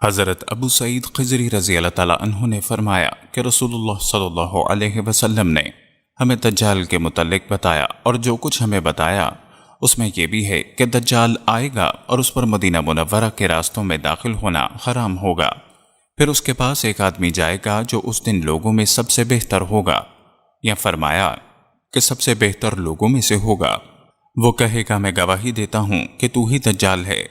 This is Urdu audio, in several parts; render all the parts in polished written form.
حضرت ابو سعید خضری رضی اللہ تعالیٰ عنہ نے فرمایا کہ رسول اللہ صلی اللہ علیہ وسلم نے ہمیں دجال کے متعلق بتایا، اور جو کچھ ہمیں بتایا اس میں یہ بھی ہے کہ دجال آئے گا اور اس پر مدینہ منورہ کے راستوں میں داخل ہونا حرام ہوگا۔ پھر اس کے پاس ایک آدمی جائے گا جو اس دن لوگوں میں سب سے بہتر ہوگا، یا فرمایا کہ سب سے بہتر لوگوں میں سے ہوگا۔ وہ کہے گا میں گواہی دیتا ہوں کہ تو ہی دجال ہے،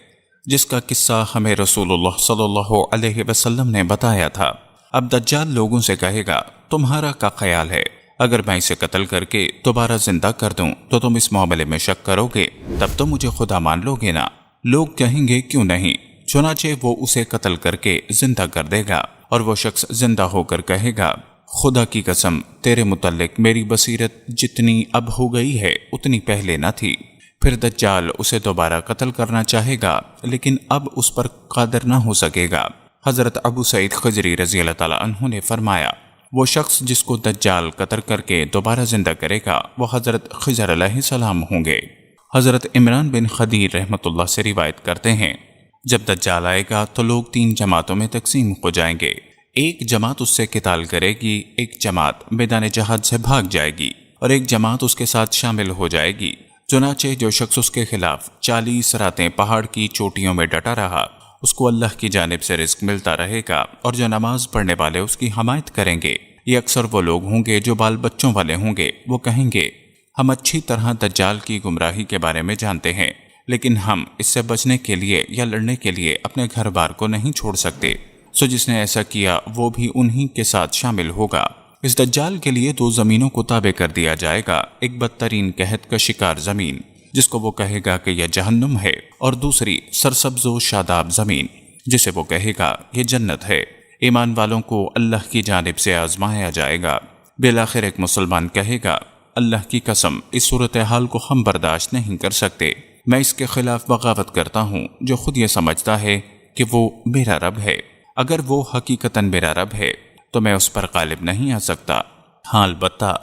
جس کا قصہ ہمیں رسول اللہ صلی اللہ علیہ وسلم نے بتایا تھا۔ اب دجال لوگوں سے کہے گا تمہارا کیا خیال ہے؟ اگر میں اسے قتل کر کے دوبارہ زندہ کر دوں تو تم اس معاملے میں شک کرو گے؟ تب تو مجھے خدا مان لو گے نا؟ لوگ کہیں گے کیوں نہیں؟ چنانچہ وہ اسے قتل کر کے زندہ کر دے گا، اور وہ شخص زندہ ہو کر کہے گا خدا کی قسم تیرے متعلق میری بصیرت جتنی اب ہو گئی ہے اتنی پہلے نہ تھی۔ پھر دجال اسے دوبارہ قتل کرنا چاہے گا، لیکن اب اس پر قادر نہ ہو سکے گا۔ حضرت ابو سعید خضری رضی اللہ تعالیٰ عنہ نے فرمایا وہ شخص جس کو دجال قتل کر کے دوبارہ زندہ کرے گا وہ حضرت خضر علیہ السلام ہوں گے۔ حضرت عمران بن خدیر رحمۃ اللہ سے روایت کرتے ہیں جب دجال آئے گا تو لوگ 3 جماعتوں میں تقسیم ہو جائیں گے۔ ایک جماعت اس سے قتال کرے گی، ایک جماعت میدان جہاد سے بھاگ جائے گی، اور ایک جماعت اس کے ساتھ شامل ہو جائے گی۔ چنانچہ جو شخص اس کے خلاف 40 راتیں پہاڑ کی چوٹیوں میں ڈٹا رہا اس کو اللہ کی جانب سے رزق ملتا رہے گا، اور جو نماز پڑھنے والے اس کی حمایت کریں گے۔ یہ اکثر وہ لوگ ہوں گے جو بال بچوں والے ہوں گے۔ وہ کہیں گے ہم اچھی طرح دجال کی گمراہی کے بارے میں جانتے ہیں، لیکن ہم اس سے بچنے کے لیے یا لڑنے کے لیے اپنے گھر بار کو نہیں چھوڑ سکتے، سو جس نے ایسا کیا وہ بھی انہی کے ساتھ شامل ہوگا۔ اس دجال کے لیے 2 زمینوں کو تابع کر دیا جائے گا، ایک بدترین قحط کا شکار زمین جس کو وہ کہے گا کہ یہ جہنم ہے، اور دوسری سرسبز و شاداب زمین جسے وہ کہے گا یہ جنت ہے۔ ایمان والوں کو اللہ کی جانب سے آزمایا جائے گا۔ بالآخر ایک مسلمان کہے گا اللہ کی قسم اس صورتحال کو ہم برداشت نہیں کر سکتے، میں اس کے خلاف بغاوت کرتا ہوں جو خود یہ سمجھتا ہے کہ وہ میرا رب ہے۔ اگر وہ حقیقتاً میرا رب ہے تو میں اس پر غالب نہیں آ سکتا، ہاں البتہ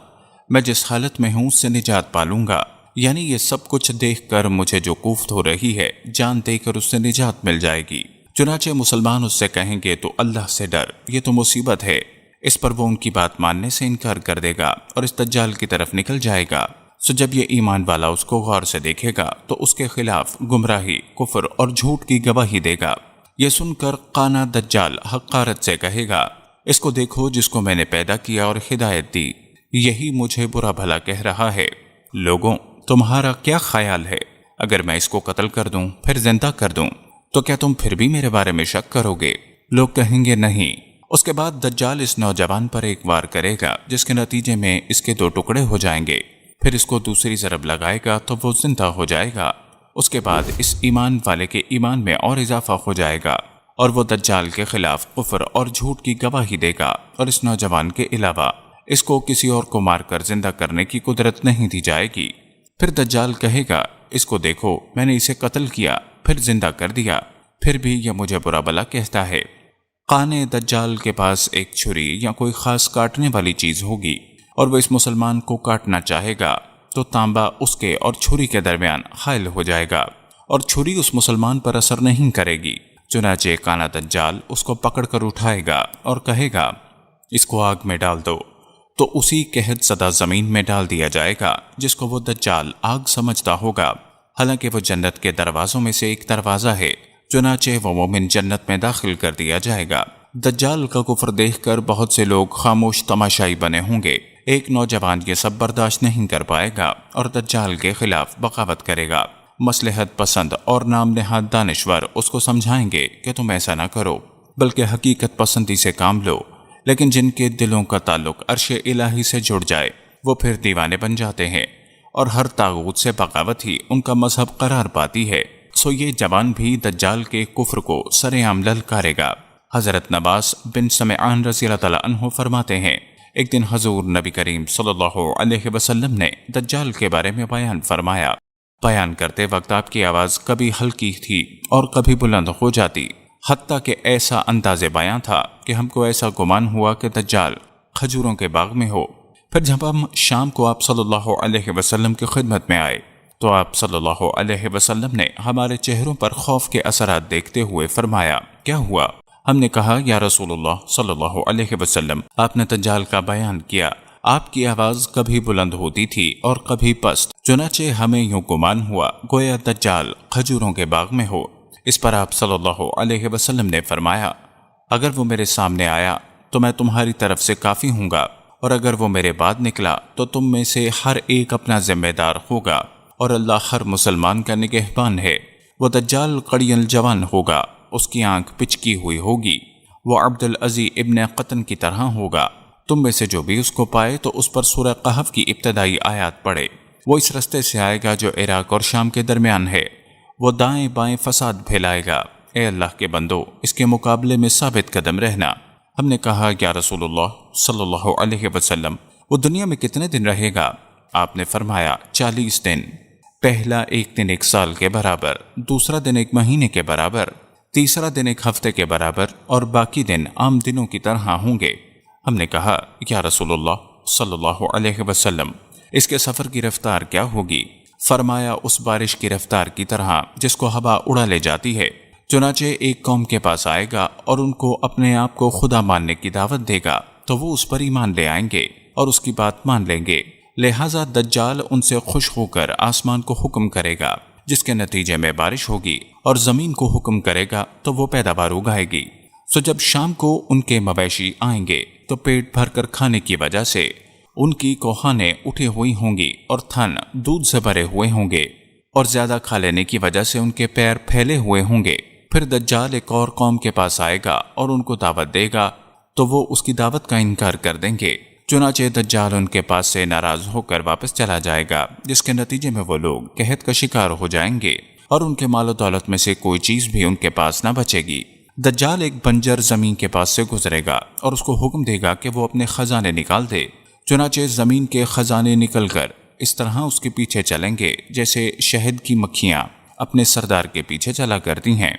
میں جس حالت میں ہوں اس سے نجات پالوں گا، یعنی یہ سب کچھ دیکھ کر مجھے جو کوفت ہو رہی ہے جان دے کر اس سے نجات مل جائے گی۔ چنانچہ مسلمان اس سے کہیں گے تو اللہ سے ڈر، یہ تو مصیبت ہے۔ اس پر وہ ان کی بات ماننے سے انکار کر دے گا اور اس دجال کی طرف نکل جائے گا۔ سو جب یہ ایمان والا اس کو غور سے دیکھے گا تو اس کے خلاف گمراہی، کفر اور جھوٹ کی گواہی دے گا۔ یہ سن کر قانا دجال حقارت سے کہے گا اس کو دیکھو جس کو میں نے پیدا کیا اور ہدایت دی، یہی مجھے برا بھلا کہہ رہا ہے۔ لوگوں تمہارا کیا خیال ہے؟ اگر میں اس کو قتل کر دوں پھر زندہ کر دوں تو کیا تم پھر بھی میرے بارے میں شک کرو گے؟ لوگ کہیں گے نہیں۔ اس کے بعد دجال اس نوجوان پر ایک وار کرے گا جس کے نتیجے میں اس کے 2 ٹکڑے ہو جائیں گے، پھر اس کو دوسری ضرب لگائے گا تو وہ زندہ ہو جائے گا۔ اس کے بعد اس ایمان والے کے ایمان میں اور اضافہ ہو جائے گا، اور وہ دجال کے خلاف کفر اور جھوٹ کی گواہی دے گا، اور اس نوجوان کے علاوہ اس کو کسی اور کو مار کر زندہ کرنے کی قدرت نہیں دی جائے گی۔ پھر دجال کہے گا اس کو دیکھو میں نے اسے قتل کیا پھر زندہ کر دیا، پھر بھی یہ مجھے برا بھلا کہتا ہے۔ قانے دجال کے پاس ایک چھری یا کوئی خاص کاٹنے والی چیز ہوگی، اور وہ اس مسلمان کو کاٹنا چاہے گا تو تانبا اس کے اور چھری کے درمیان حائل ہو جائے گا، اور چھری اس مسلمان پر اثر نہیں کرے گی۔ چنانچہ قانا دجال اس کو پکڑ کر اٹھائے گا اور کہے گا اس کو آگ میں ڈال دو، تو اسی قحط زدہ زمین میں ڈال دیا جائے گا جس کو وہ دجال آگ سمجھتا ہوگا، حالانکہ وہ جنت کے دروازوں میں سے ایک دروازہ ہے۔ چنانچہ وہ مومن جنت میں داخل کر دیا جائے گا۔ دجال کا کفر دیکھ کر بہت سے لوگ خاموش تماشائی بنے ہوں گے۔ ایک نوجوان یہ سب برداشت نہیں کر پائے گا اور دجال کے خلاف بغاوت کرے گا۔ مصلحت پسند اور نام نہاد دانشور اس کو سمجھائیں گے کہ تم ایسا نہ کرو بلکہ حقیقت پسندی سے کام لو، لیکن جن کے دلوں کا تعلق عرش الہی سے جڑ جائے وہ پھر دیوانے بن جاتے ہیں، اور ہر طاغوت سے بغاوت ہی ان کا مذہب قرار پاتی ہے۔ سو یہ جوان بھی دجال کے کفر کو سر عام للکارے گا۔ حضرت نباس بن سمعان رضی اللہ تعالیٰ عنہ فرماتے ہیں ایک دن حضور نبی کریم صلی اللہ علیہ وسلم نے دجال کے بارے میں بیان فرمایا۔ بیان کرتے وقت آپ کی آواز کبھی ہلکی تھی اور کبھی بلند ہو جاتی، حتیٰ کہ ایسا انداز بیان تھا کہ ہم کو ایسا گمان ہوا کہ دجال کھجوروں کے باغ میں ہو۔ پھر جب ہم شام کو آپ صلی اللہ علیہ وسلم کی خدمت میں آئے تو آپ صلی اللہ علیہ وسلم نے ہمارے چہروں پر خوف کے اثرات دیکھتے ہوئے فرمایا کیا ہوا؟ ہم نے کہا یا رسول اللہ صلی اللہ علیہ وسلم، آپ نے دجال کا بیان کیا، آپ کی آواز کبھی بلند ہوتی تھی اور کبھی پست، چنانچہ ہمیں یوں گمان ہوا گویا دجال کھجوروں کے باغ میں ہو۔ اس پر آپ صلی اللہ علیہ وسلم نے فرمایا، اگر وہ میرے سامنے آیا تو میں تمہاری طرف سے کافی ہوں گا، اور اگر وہ میرے بعد نکلا تو تم میں سے ہر ایک اپنا ذمہ دار ہوگا، اور اللہ ہر مسلمان کا نگہبان ہے۔ وہ دجال قڑی الجوان ہوگا، اس کی آنکھ پچکی ہوئی ہوگی، وہ عبد العزی ابن قطن کی طرح ہوگا۔ تم میں سے جو بھی اس کو پائے تو اس پر سورہ قہف کی ابتدائی آیات پڑھے۔ وہ اس رستے سے آئے گا جو عراق اور شام کے درمیان ہے، وہ دائیں بائیں فساد پھیلائے گا۔ اے اللہ کے بندو، اس کے مقابلے میں ثابت قدم رہنا۔ ہم نے کہا یا رسول اللہ صلی اللہ علیہ وسلم، وہ دنیا میں کتنے دن رہے گا؟ آپ نے فرمایا 40 دن۔ پہلا ایک دن ایک سال کے برابر، دوسرا دن ایک مہینے کے برابر، تیسرا دن ایک ہفتے کے برابر، اور باقی دن عام دنوں کی طرح ہوں گے۔ ہم نے کہا یا رسول اللہ صلی اللہ علیہ وسلم، اس کے سفر کی رفتار کیا ہوگی؟ فرمایا اس بارش کی رفتار کی طرح جس کو ہوا اڑا لے جاتی ہے۔ چنانچہ ایک قوم کے پاس آئے گا اور ان کو اپنے آپ کو خدا ماننے کی دعوت دے گا تو وہ اس پر ایمان لے آئیں گے اور اس کی بات مان لیں گے، لہٰذا دجال ان سے خوش ہو کر آسمان کو حکم کرے گا جس کے نتیجے میں بارش ہوگی، اور زمین کو حکم کرے گا تو وہ پیداوار اگائے گی۔ سو جب شام کو ان کے مویشی آئیں گے تو پیٹ بھر کر کھانے کی وجہ سے ان کی کوہانیں اٹھی ہوئی ہوں گی اور تھن دودھ سے بھرے ہوئے ہوں گے، اور زیادہ کھا لینے کی وجہ سے ان کے پیر پھیلے ہوئے ہوں گے۔ پھر دجال ایک اور قوم کے پاس آئے گا اور ان کو دعوت دے گا تو وہ اس کی دعوت کا انکار کر دیں گے، چنانچہ دجال ان کے پاس سے ناراض ہو کر واپس چلا جائے گا، جس کے نتیجے میں وہ لوگ قحط کا شکار ہو جائیں گے اور ان کے مال و دولت میں سے کوئی چیز بھی ان کے پاس نہ بچے گی۔ دجال ایک بنجر زمین کے پاس سے گزرے گا اور اس کو حکم دے گا کہ وہ اپنے خزانے نکال دے، چنانچہ زمین کے خزانے نکل کر اس طرح اس کے پیچھے چلیں گے جیسے شہد کی مکھیاں اپنے سردار کے پیچھے چلا کرتی ہیں۔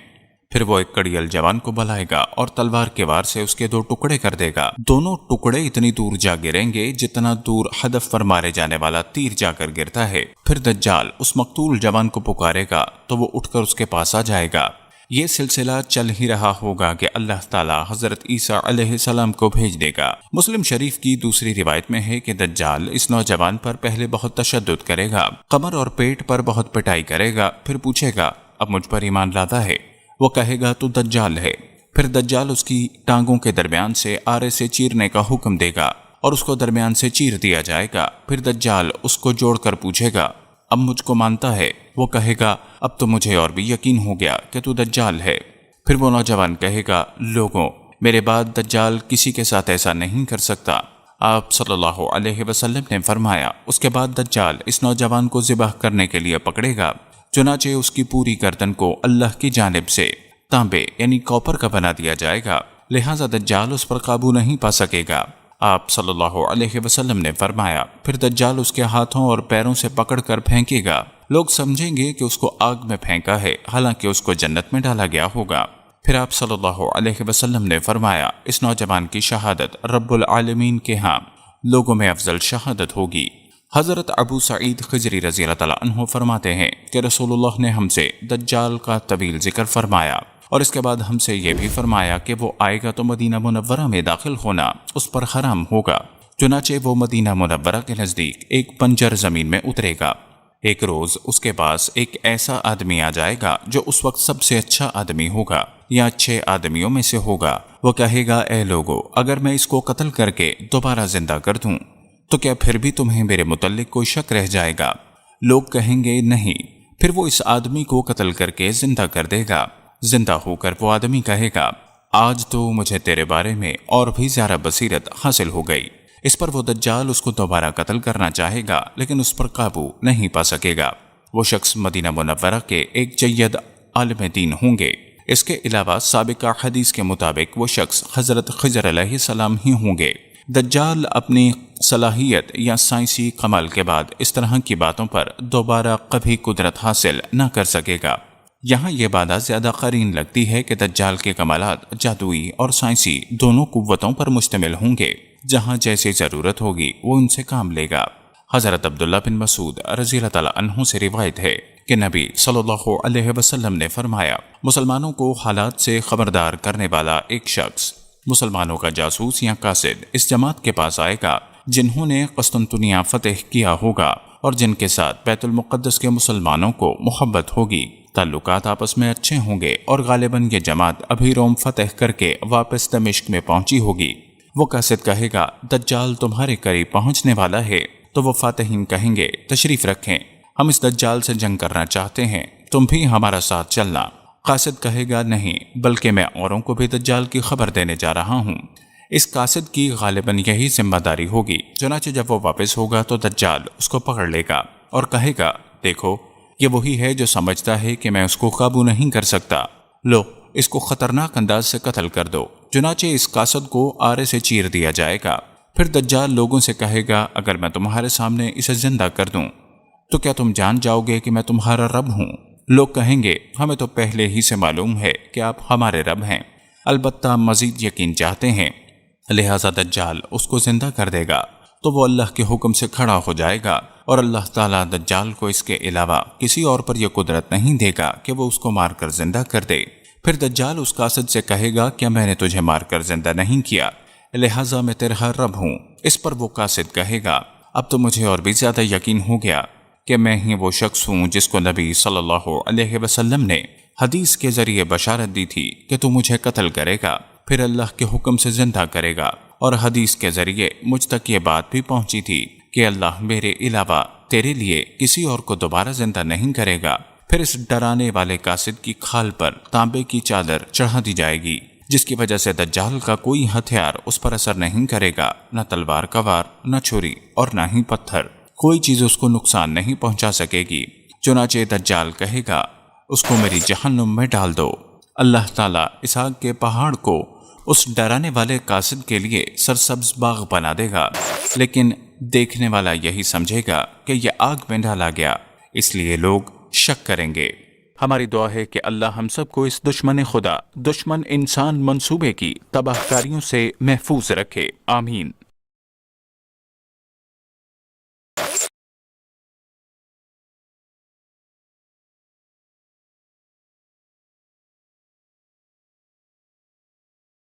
پھر وہ ایک کڑی الجوان کو بلائے گا اور تلوار کے وار سے اس کے 2 ٹکڑے کر دے گا۔ دونوں ٹکڑے اتنی دور جا گریں گے جتنا دور ہدف پر مارے جانے والا تیر جا کر گرتا ہے۔ پھر دجال اس مقتول جوان کو پکارے گا تو وہ اٹھ کر اس کے پاس آ جائے گا۔ یہ سلسلہ چل ہی رہا ہوگا کہ اللہ تعالیٰ حضرت عیسیٰ علیہ السلام کو بھیج دے گا۔ مسلم شریف کی دوسری روایت میں ہے کہ دجال اس نوجوان پر پہلے بہت تشدد کرے گا، کمر اور پیٹ پر بہت پٹائی کرے گا، پھر پوچھے گا اب مجھ پر ایمان لاتا ہے؟ وہ کہے گا تو دجال ہے۔ پھر دجال اس کی ٹانگوں کے درمیان سے آرے سے چیرنے کا حکم دے گا اور اس کو درمیان سے چیر دیا جائے گا۔ پھر دجال اس کو جوڑ کر پوچھے گا اب مجھ کو مانتا ہے؟ وہ کہے گا اب تو مجھے اور بھی یقین ہو گیا کہ تو دجال ہے۔ پھر وہ نوجوان کہے گا لوگوں، میرے بعد دجال کسی کے ساتھ ایسا نہیں کر سکتا۔ آپ صلی اللہ علیہ وسلم نے فرمایا اس کے بعد دجال اس نوجوان کو ذبح کرنے کے لیے پکڑے گا، چنانچہ اس کی پوری گردن کو اللہ کی جانب سے تانبے یعنی کاپر کا بنا دیا جائے گا، لہٰذا دجال اس پر قابو نہیں پا سکے گا۔ آپ صلی اللہ علیہ وسلم نے فرمایا پھر دجال اس کے ہاتھوں اور پیروں سے پکڑ کر پھینکے گا، لوگ سمجھیں گے کہ اس کو آگ میں پھینکا ہے، حالانکہ اس کو جنت میں ڈالا گیا ہوگا۔ پھر آپ صلی اللہ علیہ وسلم نے فرمایا اس نوجوان کی شہادت رب العالمین کے ہاں لوگوں میں افضل شہادت ہوگی۔ حضرت ابو سعید خضری رضی اللہ تعالیٰ عنہ فرماتے ہیں کہ رسول اللہ نے ہم سے دجال کا طویل ذکر فرمایا، اور اس کے بعد ہم سے یہ بھی فرمایا کہ وہ آئے گا تو مدینہ منورہ میں داخل ہونا اس پر حرام ہوگا، چنانچہ وہ مدینہ منورہ کے نزدیک ایک بنجر زمین میں اترے گا۔ ایک روز اس کے پاس ایک ایسا آدمی آ جائے گا جو اس وقت سب سے اچھا آدمی ہوگا یا اچھے آدمیوں میں سے ہوگا۔ وہ کہے گا اے لوگو، اگر میں اس کو قتل کر کے دوبارہ زندہ کر دوں تو کیا پھر بھی تمہیں میرے متعلق کوئی شک رہ جائے گا؟ لوگ کہیں گے نہیں۔ پھر وہ اس آدمی کو قتل کر کے زندہ کر دے گا۔ زندہ ہو کر وہ آدمی کہے گا آج تو مجھے تیرے بارے میں اور بھی زیادہ بصیرت حاصل ہو گئی۔ اس پر وہ دجال اس کو دوبارہ قتل کرنا چاہے گا لیکن اس پر قابو نہیں پا سکے گا۔ وہ شخص مدینہ منورہ کے ایک جید عالم دین ہوں گے۔ اس کے علاوہ سابقہ حدیث کے مطابق وہ شخص حضرت خضر علیہ السلام ہی ہوں گے۔ دجال اپنی صلاحیت یا سائنسی کمال کے بعد اس طرح کی باتوں پر دوبارہ کبھی قدرت حاصل نہ کر سکے گا۔ یہاں یہ بات زیادہ قرین لگتی ہے کہ دجال کے کمالات جادوئی اور سائنسی دونوں قوتوں پر مشتمل ہوں گے، جہاں جیسی ضرورت ہوگی وہ ان سے کام لے گا۔ حضرت عبداللہ بن مسعود رضی اللہ تعالیٰ عنہ سے روایت ہے کہ نبی صلی اللہ علیہ وسلم نے فرمایا، مسلمانوں کو حالات سے خبردار کرنے والا ایک شخص مسلمانوں کا جاسوس یا قاصد اس جماعت کے پاس آئے گا جنہوں نے قسطنطنیہ فتح کیا ہوگا اور جن کے ساتھ بیت المقدس کے مسلمانوں کو محبت ہوگی، تعلقات آپس میں اچھے ہوں گے، اور غالباً یہ جماعت ابھی روم فتح کر کے واپس دمشق میں پہنچی ہوگی۔ وہ قاصد کہے گا، دجال تمہارے قریب پہنچنے والا ہے، تو وہ فاتحین کہیں گے، تشریف رکھیں، ہم اس دجال سے جنگ کرنا چاہتے ہیں، تم بھی ہمارا ساتھ چلنا۔ قاصد کہے گا، نہیں، بلکہ میں اوروں کو بھی دجال کی خبر دینے جا رہا ہوں۔ اس قاصد کی غالباً یہی ذمہ داری ہوگی۔ چنانچہ جب وہ واپس ہوگا تو دجال اس کو پکڑ لے گا اور کہے گا، دیکھو، یہ وہی ہے جو سمجھتا ہے کہ میں اس کو قابو نہیں کر سکتا، لو، اس کو خطرناک انداز سے قتل کر دو۔ چنانچہ اس قاصد کو آرے سے چیر دیا جائے گا۔ پھر دجال لوگوں سے کہے گا، اگر میں تمہارے سامنے اسے زندہ کر دوں تو کیا تم جان جاؤ گے کہ میں تمہارا رب ہوں؟ لوگ کہیں گے، ہمیں تو پہلے ہی سے معلوم ہے کہ آپ ہمارے رب ہیں، البتہ مزید یقین چاہتے ہیں، لہذا دجال اس کو زندہ کر دے گا۔ تو وہ اللہ کے حکم سے کھڑا ہو جائے گا اور اللہ تعالیٰ دجال کو اس کے علاوہ کسی اور پر یہ قدرت نہیں دے گا کہ وہ اس کو مار کر زندہ کر دے۔ پھر دجال اس قاصد سے کہے گا، کیا میں نے تجھے مار کر زندہ نہیں کیا، لہٰذا میں تیرا رب ہوں۔ اس پر وہ قاصد کہے گا، اب تو مجھے اور بھی زیادہ یقین ہو گیا کہ میں ہی وہ شخص ہوں جس کو نبی صلی اللہ علیہ وسلم نے حدیث کے ذریعے بشارت دی تھی کہ تو مجھے قتل کرے گا، پھر اللہ کے حکم سے زندہ کرے گا، اور حدیث کے ذریعے مجھ تک یہ بات بھی پہنچی تھی کہ اللہ میرے علاوہ تیرے لیے کسی اور کو دوبارہ زندہ نہیں کرے گا۔ پھر اس ڈرانے والے قاصد کی کھال پر تانبے کی چادر چڑھا دی جائے گی، جس کی وجہ سے دجال کا کوئی ہتھیار اس پر اثر نہیں کرے گا، نہ تلوار کا وار، نہ چھری، اور نہ ہی پتھر، کوئی چیز اس کو نقصان نہیں پہنچا سکے گی۔ چنانچہ دجال کہے گا، اس کو میری جہنم میں ڈال دو۔ اللہ تعالیٰ اس آگ کے پہاڑ کو اس ڈرانے والے قاصد کے لیے سرسبز باغ بنا دے گا، لیکن دیکھنے والا یہی سمجھے گا کہ یہ آگ میں ڈالا گیا، اس لیے لوگ شک کریں گے۔ ہماری دعا ہے کہ اللہ ہم سب کو اس دشمن خدا، دشمن انسان منصوبے کی تباہ کاریوں سے محفوظ رکھے، آمین۔